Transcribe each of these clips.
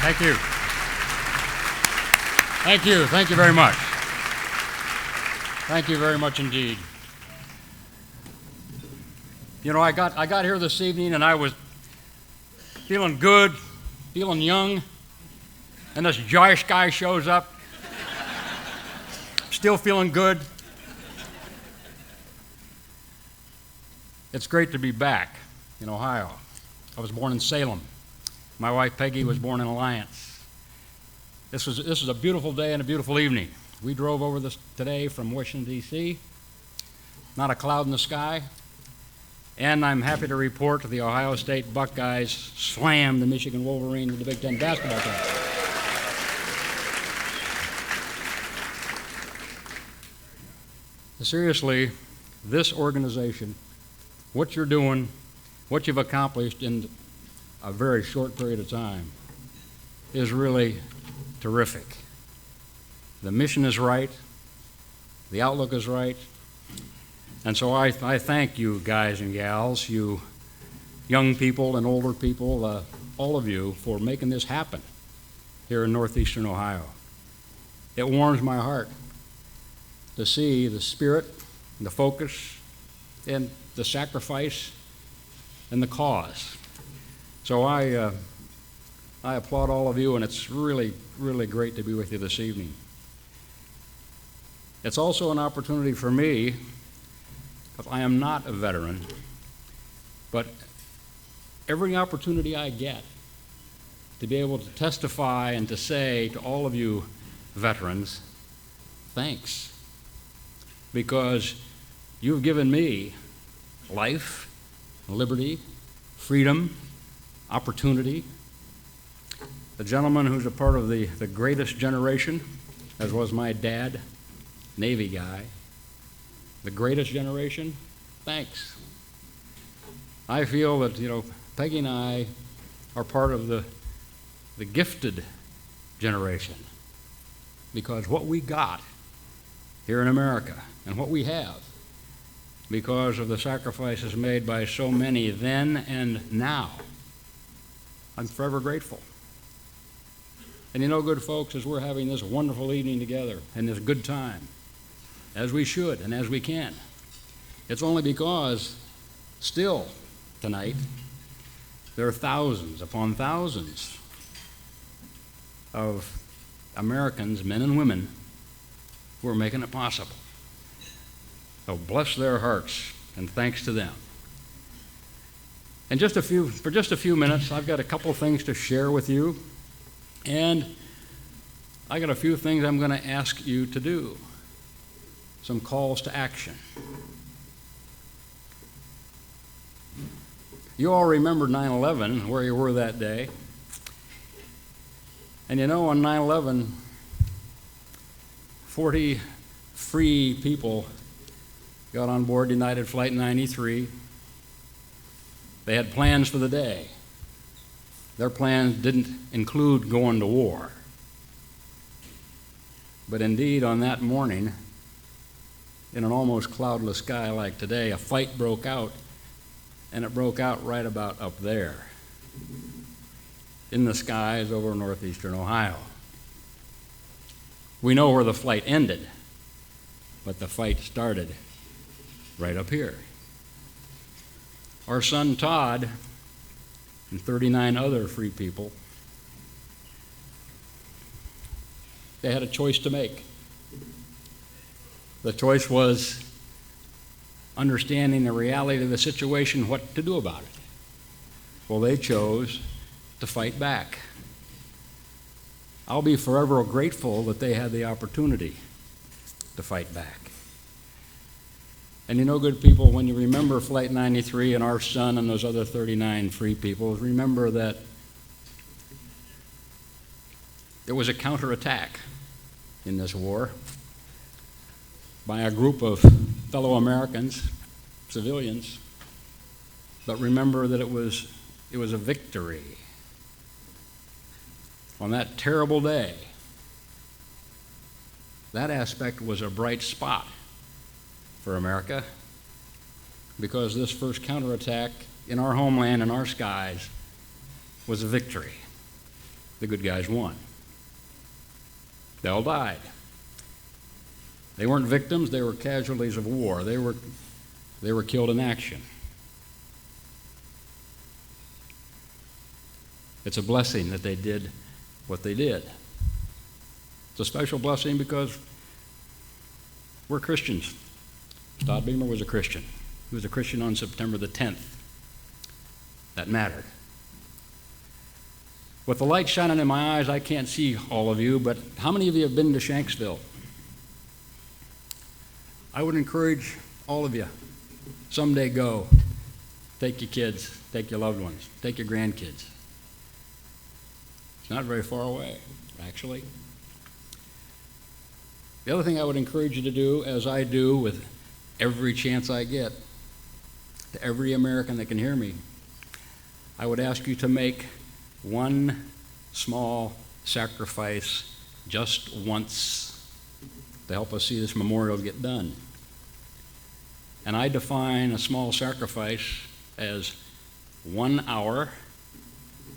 Thank you. Thank you. Thank you very much. Thank you very much indeed. You know, I got here this evening and I was feeling good, feeling young, and this Josh guy shows up, still feeling good. It's great to be back in Ohio. I was born in Salem. My wife Peggy was born in Alliance. This is a beautiful day and a beautiful evening. We drove over this today from Washington, D.C. Not a cloud in the sky. And I'm happy to report the Ohio State Buckeyes slammed the Michigan Wolverines in the Big Ten basketball tournament. Seriously, this organization, what you're doing, what you've accomplished in a very short period of time is really terrific. The mission is right, the outlook is right, and so I thank you guys and gals, you young people and older people, all of you, for making this happen here in northeastern Ohio. It warms my heart to see the spirit, the focus, and the sacrifice and the cause. So I applaud all of you, and it's really, really great to be with you this evening. It's also an opportunity for me, because I am not a veteran, but every opportunity I get to be able to testify and to say to all of you veterans, thanks, because you've given me life, liberty, freedom, opportunity. The gentleman who's a part of the greatest generation, as was my dad, Navy guy, the greatest generation, thanks. I feel that, you know, Peggy and I are part of the gifted generation, because what we got here in America and what we have, because of the sacrifices made by so many then and now, I'm forever grateful. And you know, good folks, as we're having this wonderful evening together and this good time, as we should and as we can, it's only because still tonight there are thousands upon thousands of Americans, men and women, who are making it possible. So bless their hearts and thanks to them. And for just a few minutes, I've got a couple things to share with you, and I got a few things I'm going to ask you to do. Some calls to action. You all remember 9/11, where you were that day. And you know, on 9/11, 40 free people got on board United Flight 93. They had plans for the day. Their plans didn't include going to war. But indeed, on that morning, in an almost cloudless sky like today, a fight broke out, and it broke out right about up there in the skies over northeastern Ohio. We know where the flight ended, but the fight started right up here. Our son Todd and 39 other free people, they had a choice to make. The choice was understanding the reality of the situation, what to do about it. Well, they chose to fight back. I'll be forever grateful that they had the opportunity to fight back. And you know, good people, when you remember Flight 93 and our son and those other 39 free people, remember that there was a counterattack in this war by a group of fellow Americans, civilians, but remember that it was a victory. On that terrible day, that aspect was a bright spot for America, because this first counterattack in our homeland and our skies was a victory. the good guys won. They all died. They weren't victims, they were casualties of war. They were killed in action. It's a blessing that they did what they did. It's a special blessing because we're Christians. Todd Beamer was a Christian. He was a Christian on September the 10th. That mattered. With the light shining in my eyes, I can't see all of you, but how many of you have been to Shanksville? I would encourage all of you, someday go. Take your kids, take your loved ones, take your grandkids. It's not very far away, actually. The other thing I would encourage you to do, as I do with every chance I get, to every American that can hear me, I would ask you to make one small sacrifice just once to help us see this memorial get done. And I define a small sacrifice as 1 hour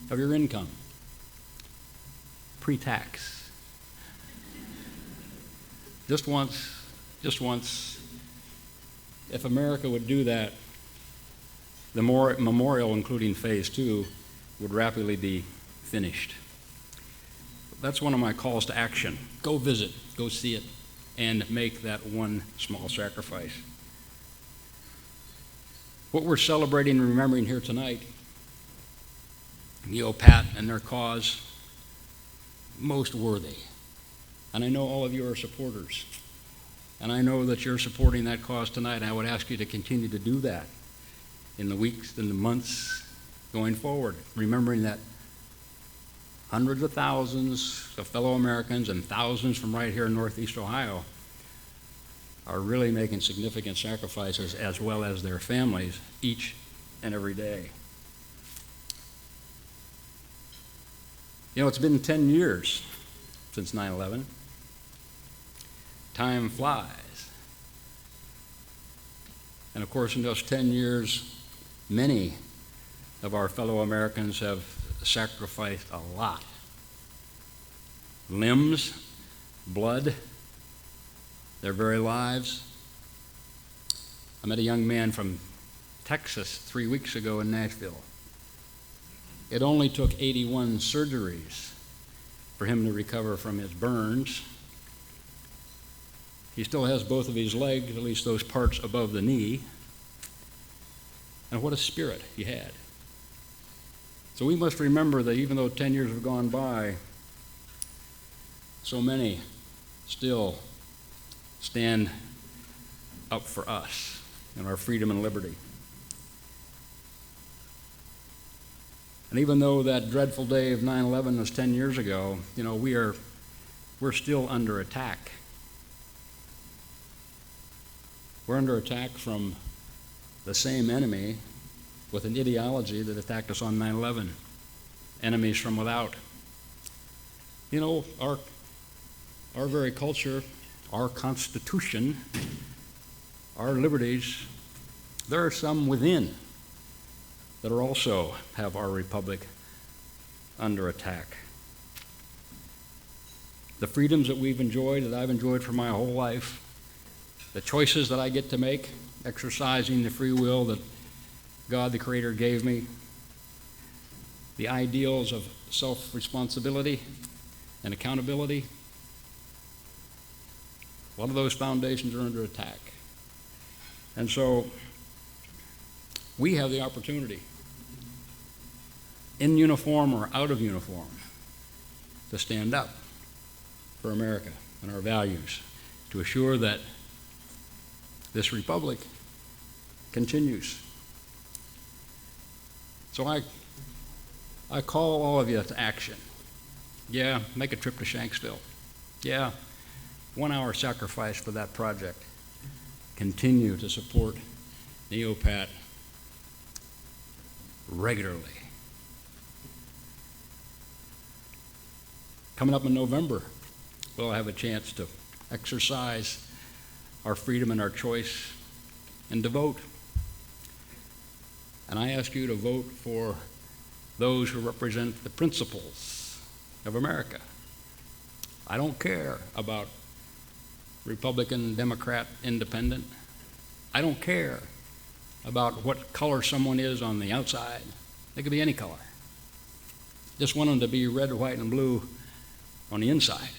of your income, pre-tax. Just once. If America would do that, the memorial, including phase 2, would rapidly be finished. That's one of my calls to action. Go visit, go see it, and make that one small sacrifice. What we're celebrating and remembering here tonight, NEOPAT and their cause, most worthy. And I know all of you are supporters. And I know that you're supporting that cause tonight, and I would ask you to continue to do that in the weeks and the months going forward, remembering that hundreds of thousands of fellow Americans and thousands from right here in Northeast Ohio are really making significant sacrifices, as well as their families, each and every day. You know, it's been 10 years since 9/11. Time flies. And of course, in those 10 years, many of our fellow Americans have sacrificed a lot. Limbs, blood, their very lives. I met a young man from Texas 3 weeks ago in Nashville. It only took 81 surgeries for him to recover from his burns. He still has both of his legs, at least those parts above the knee. And what a spirit he had. So we must remember that even though 10 years have gone by, so many still stand up for us and our freedom and liberty. And even though that dreadful day of 9/11 was 10 years ago, you know, we're still under attack. We're under attack from the same enemy with an ideology that attacked us on 9/11. Enemies from without. You know, our very culture, our Constitution, our liberties, there are some within that are also have our republic under attack. The freedoms that we've enjoyed, that I've enjoyed for my whole life, the choices that I get to make, exercising the free will that God the Creator gave me, the ideals of self-responsibility and accountability, a lot of those foundations are under attack. And so we have the opportunity, in uniform or out of uniform, to stand up for America and our values, to assure that this republic continues. So I call all of you to action. Yeah, make a trip to Shanksville. Yeah, 1 hour sacrifice for that project. Continue to support NEOPAT regularly. Coming up in November, we'll have a chance to exercise our freedom and our choice and to vote. And I ask you to vote for those who represent the principles of America. I don't care about Republican, Democrat, Independent. I don't care about what color someone is on the outside. They could be any color. Just want them to be red, white, and blue on the inside.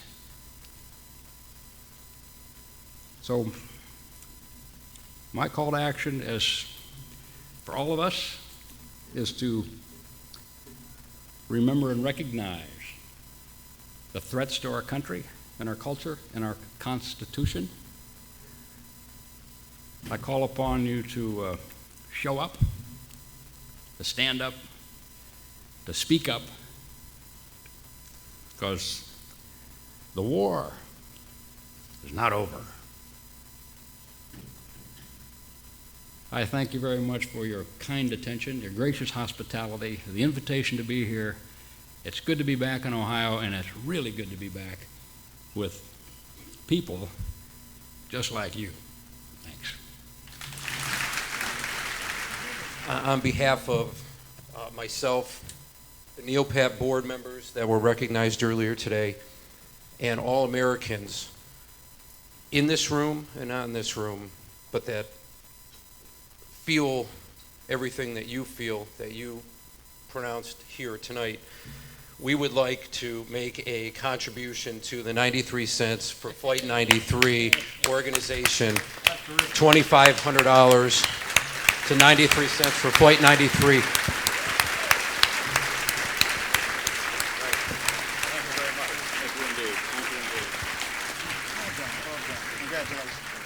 So my call to action is, for all of us, is to remember and recognize the threats to our country and our culture and our Constitution. I call upon you to show up, to stand up, to speak up, because the war is not over. I thank you very much for your kind attention, your gracious hospitality, the invitation to be here. It's good to be back in Ohio, and it's really good to be back with people just like you. Thanks. On behalf of myself, the NEOPAT board members that were recognized earlier today, and all Americans in this room and not in this room, but that feel everything that you feel, that you pronounced here tonight, we would like to make a contribution to the 93 Cents for Flight 93 organization, $2,500 to 93 Cents for Flight 93. Thank you very much. Thank you indeed. Thank you indeed. Well done. Well done. Congratulations.